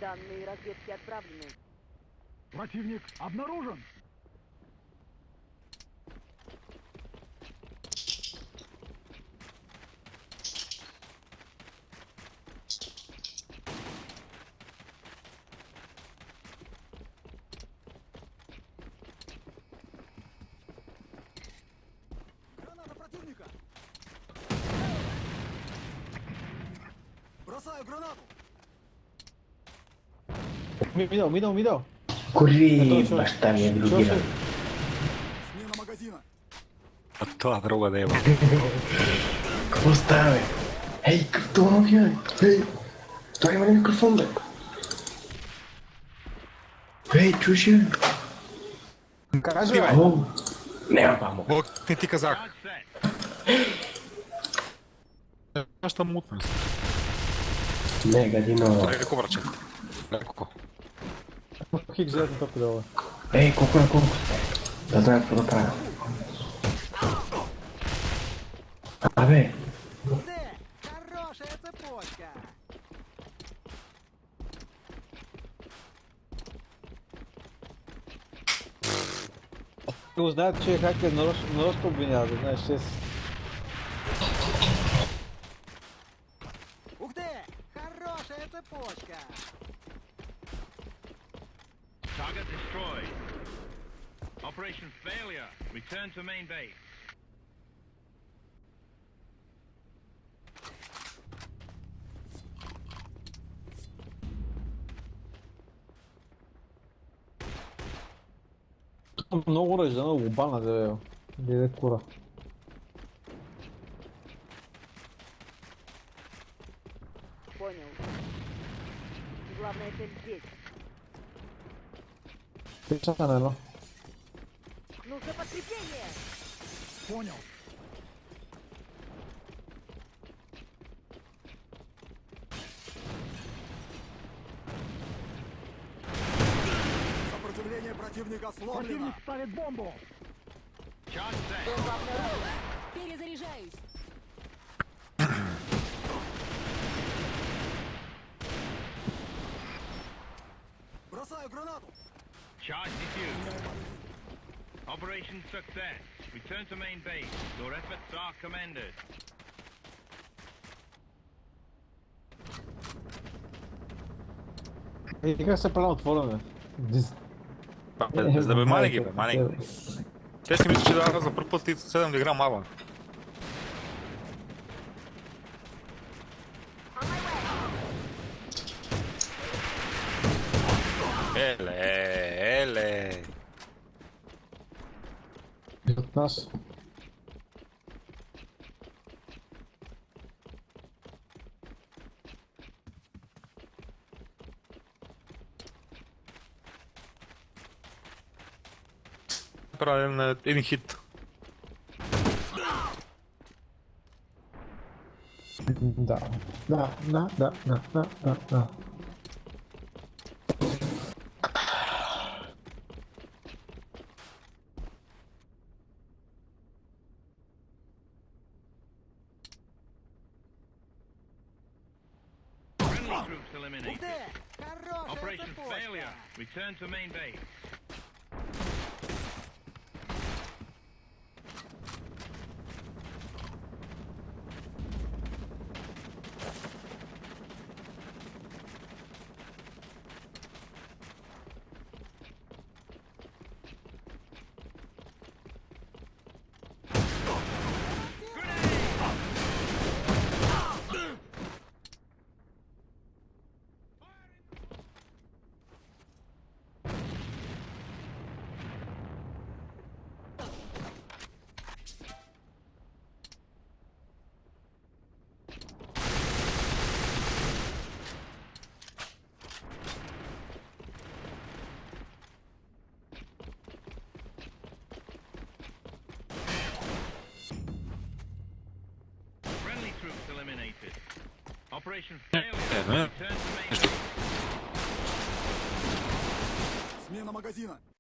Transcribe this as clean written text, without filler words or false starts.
Данные разведки отправлены. Противник обнаружен. Граната противника! Бросаю гранату! Видел. Кури, баштами другие. Смена магазина! Това друга да има. Какво става, бе? Ей, какво бе? Ей, той има ли микрофон, бе? Ей, чуш ли, бе? Кажи, бе. Ало, няма мамо. Бог, не ти казах. Защо мутно? Не, гадино. Леко, браче. Леко. Хик взят на топ долу. Ей, колко на колко сте? Да знам какво да правя. Абе, Где? Хорошая цепочка! Го знаят, че как е нарочно обвиняват, знаеш, че Ух ты! Хорошая цепочка! Target destroyed. Operation failure. Return to main base. много ръждана лобана, да бе, кура. Понял. Главная цель здесь. Пичата на едно. Нужно подкрепление! Понял. Сопротивление противника сломлено! Противник ставит бомбу. Charge set. Бомба обнаружена. Перезаряжаюсь. Бросаю гранату! Charge defused. Operation success. Return to main base. Your efforts are commended. И как се правилно отворено, За да бе, мани ги, бе, мани. Те си мисля, че дава за първ път и 7 да игра мава. Еле. От нас. Правим на един хит. Да. Friendly troops Ух eliminated. ты! Хорошая Operation цепочка! failure. Return to main base. Friendly troops eliminated. Operation failure. ну. Return to main base. Смена магазина!